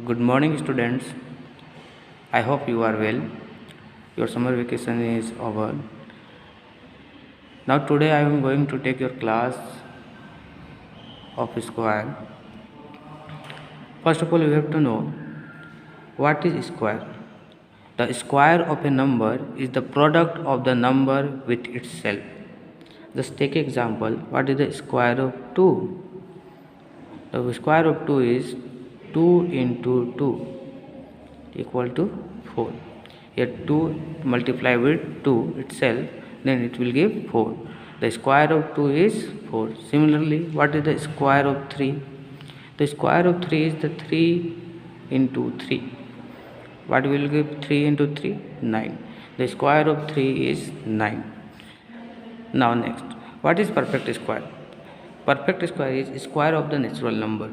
Good morning, students. I hope you are well. Your summer vacation is over. Now, today I am going to take your class of square. First of all, you have to know what is square. The square of a number is the product of the number with itself. Just take example. What is the square of 2? The square of 2 is 2 into 2 equal to 4. Here 2 multiply with 2 itself, then it will give 4. The square of 2 is 4. Similarly, what is the square of 3? The square of 3 is the 3 into 3. What will give 3 into 3? 9. The square of 3 is 9. Now next, what is perfect square? Perfect square is square of the natural number.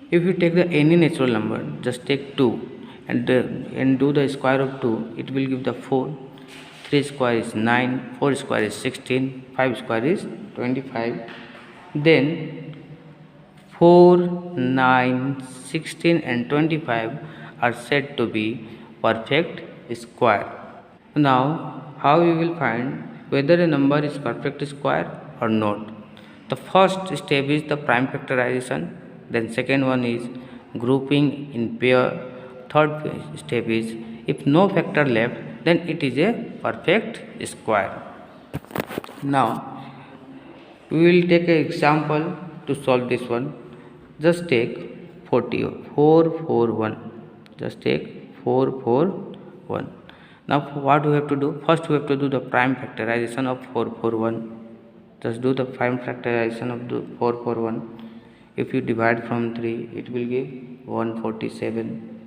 If you take any natural number, just take 2 and do the square of 2, it will give the 4. 3 square is 9, 4 square is 16, 5 square is 25. Then 4, 9, 16 and 25 are said to be perfect square. Now, how we will find whether a number is perfect square or not? The first step is the prime factorization. Then second one is grouping in pair. Third step is if no factor left, then it is a perfect square. Now we will take an example to solve this one. Just take 441. Just take 441. Now what we have to do? First we have to do the prime factorization of 441. Just do the prime factorization of the 441. If you divide from 3, it will give 147.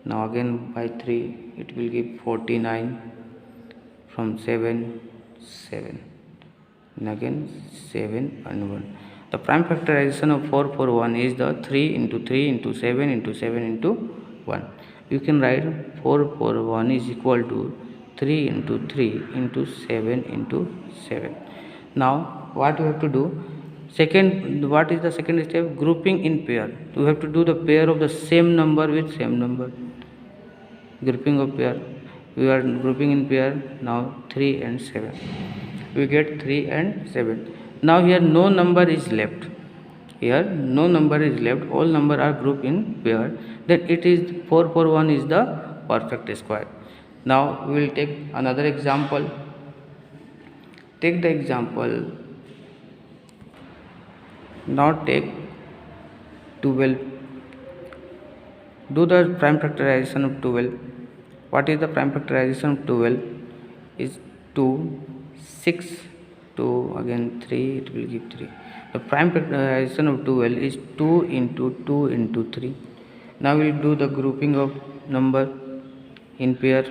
Now again by 3, it will give 49. From 7, 7. And again 7 and 1. The prime factorization of 441 is the 3 into 3 into 7 into 7 into 1. You can write 441 is equal to 3 into 3 into 7 into 7. Now what you have to do? What is the second step? Grouping in pair. You have to do the pair of the same number with same number. Grouping of pair. We are grouping in pair. Now 3 and 7. We get 3 and 7. Now here no number is left. Here no number is left. All number are grouped in pair. Then it is 441 is the perfect square. Now we will take another example. Take the example. Now take 12. Do the prime factorization of 12. What is the prime factorization of 12? Is 2, 6, 2, again 3, it will give 3. The prime factorization of 12 is 2 into 2 into 3. Now we will do the grouping of number in pair.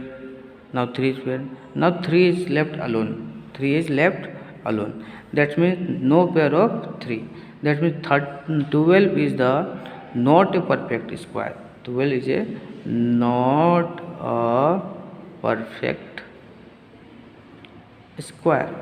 Now 3 is pair. Now 3 is left alone. 3 is left alone. That means no pair of 3. That means 12 is the not a perfect square. 12 is a not a perfect square.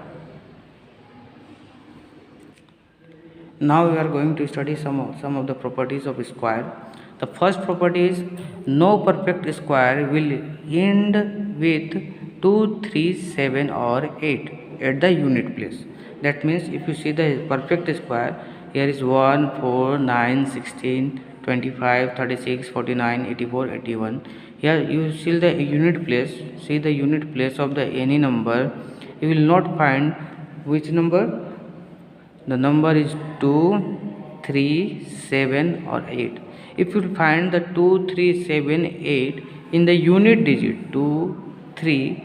Now we are going to study some of the properties of square. The first property is no perfect square will end with 2, 3, 7 or 8 at the unit place. That means if you see the perfect square, here is 1, 4, 9, 16, 25, 36, 49, 84, 81. Here you see the unit place. See the unit place of the any number. You will not find which number. The number is 2, 3, 7 or 8. If you find the 2, 3, 7, 8 in the unit digit, 2, 3,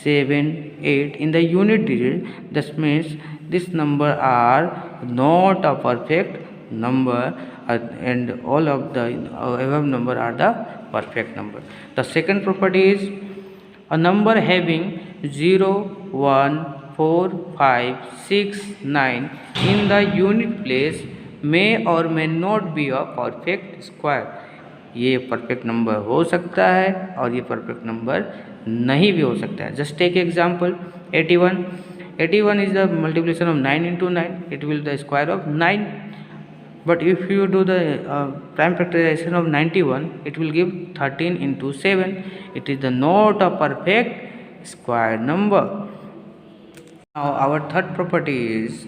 7, 8 in the unit digit, that means this number are not a perfect number, and all of the above number are the perfect number. The second property is a number having 0, 1, 4, 5, 6, 9 in the unit place may or may not be a perfect square. ये perfect number हो सकता है और ये perfect number नहीं भी हो सकता है. Just take example 81 is the multiplication of 9 into 9. It will the square of 9. But if you do the prime factorization of 91, it will give 13 into 7. It is the not a perfect square number. Now our third property is,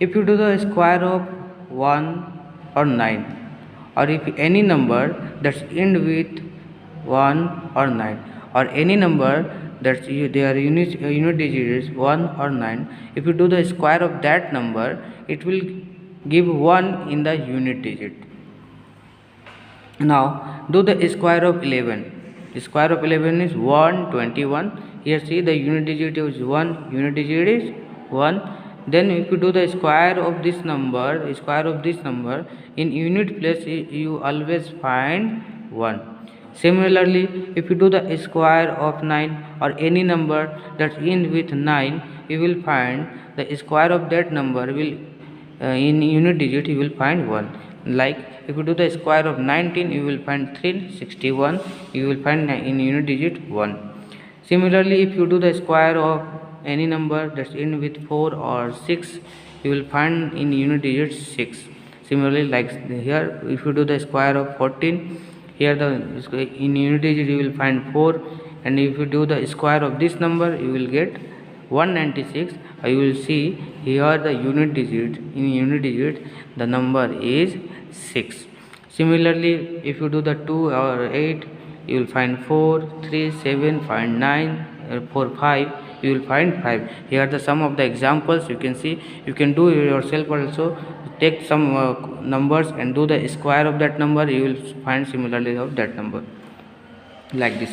if you do the square of 1 or 9, or if any number that's end with 1 or 9, or any number that's their unit digit is 1 or 9, if you do the square of that number, it will give 1 in the unit digit. Now do the square of 11. The square of 11 is 121. Here see the unit digit is 1, unit digit is 1. Then if you do the square of this number, in unit place you always find 1. Similarly, if you do the square of 9 or any number that ends with 9, you will find the square of that number will in unit digit you will find 1. Like if you do the square of 19, you will find 361, you will find in unit digit 1. Similarly, if you do the square of any number that's end with 4 or 6, you will find in unit digit 6. Similarly, like here, if you do the square of 14, here the in unit digit you will find 4, and if you do the square of this number, you will get 196. You will see here the unit digit, in unit digit the number is 6. Similarly, if you do the 2 or 8, you will find 4, 3, 7, find 9, 4, 5, you will find 5. Here are the some of the examples you can see. You can do yourself also. Take some numbers and do the square of that number, you will find similarly of that number, like this.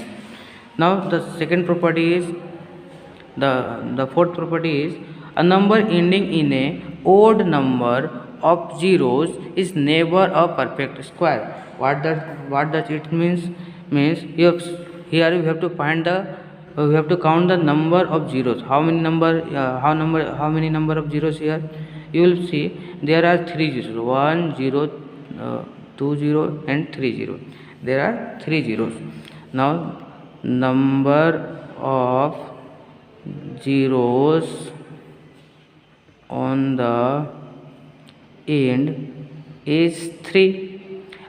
Now the second property is, the fourth property is, a number ending in a odd number of zeros is never a perfect square. What does it means? Means here we have to find the we have to count the number of zeros. How many number of zeros here? You will see there are 3 zeros, 1 0, 2 0 and 3 0. There are 3 zeros. Now number of zeros on the end is 3,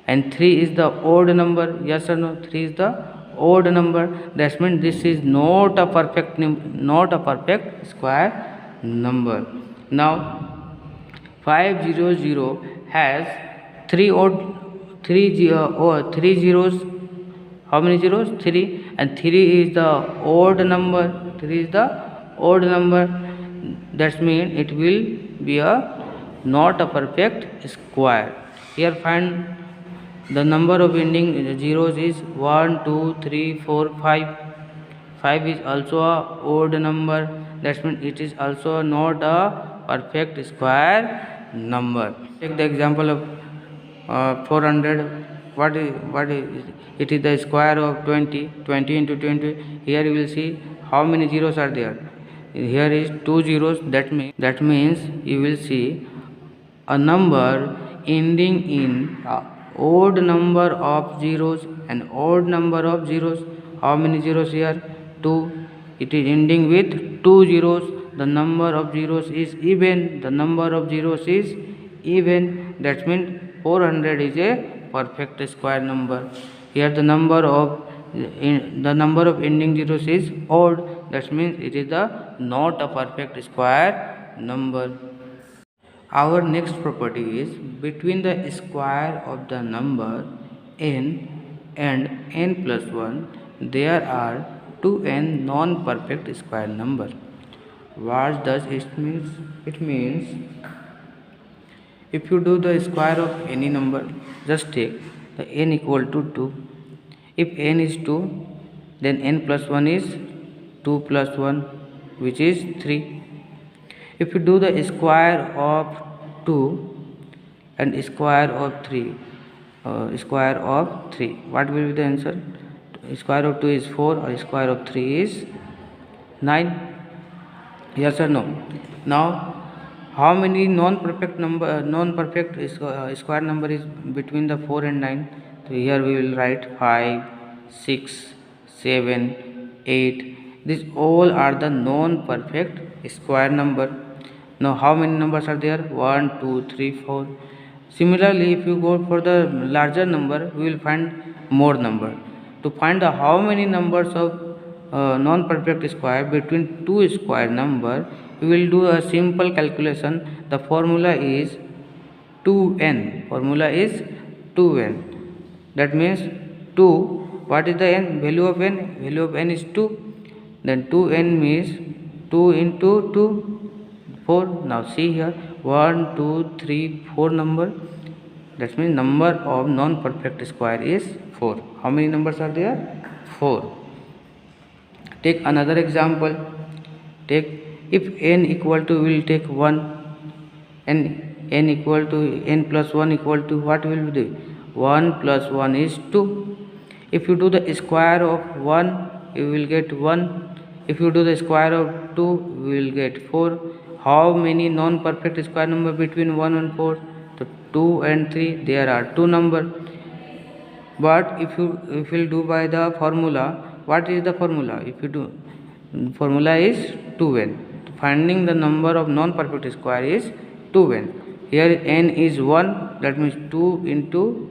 and 3 is the odd number. Yes or no? 3 is the odd number. That means this is not a perfect square number. Now 500 has 3 zeros. How many zeros? 3, and 3 is the odd number. 3 is the odd number. That means it will be a not a perfect square. Here find the number of ending zeros is 1, 2, 3, 4, 5. 5 is also a odd number. That means it is also not a perfect square number. Take the example of 400. What is it? Is the square of 20. 20 into 20. Here you will see how many zeros are there. Here is 2 zeros. That means you will see a number ending in odd number of zeros and odd number of zeros. How many zeros here? 2. It is ending with 2 zeros. The number of zeros is even. The number of zeros is even. That means 400 is a perfect square number. Here the number of ending zeros is odd. That means it is the not a perfect square number. Our next property is, between the square of the number n and n plus 1, there are 2n non-perfect square number. What does it mean? It means if you do the square of any number, just take the n equal to 2. If n is 2, then n plus 1 is 2 plus 1, which is 3. If you do the square of 2 and square of 3, what will be the answer? Square of 2 is 4 or square of 3 is 9. Yes or no? Now how many non-perfect square number is between the 4 and 9? So here we will write 5, 6, 7, 8. These all are the non-perfect square number. Now how many numbers are there? 1, 2, 3, 4. Similarly, if you go for the larger number, we will find more number. To find the how many numbers of non-perfect square between two square number, we will do a simple calculation. The formula is 2n. Formula is 2n. That means 2. What is the n? Value of n? Value of n is 2. Then 2n means 2 into 2, 4. Now see here, 1, 2, 3, 4 number. That means number of non-perfect square is 4. How many numbers are there? 4. Take another example. Take, if n equal to, we will take 1, and n equal to, n plus 1 equal to, what will we do? 1 plus 1 is 2. If you do the square of 1, you will get 1. If you do the square of 2, we will get 4. How many non-perfect square number between 1 and 4? So 2 and 3, there are 2 number. But if you do by the formula, what is the formula? If you do, formula is 2n. Finding the number of non-perfect square is 2n. Here n is 1, that means 2 into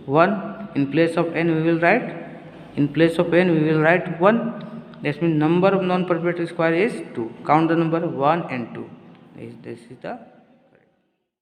1. In place of n we will write, 1. That means number of non-perfect square is 2. Count the number 1 and 2. This is the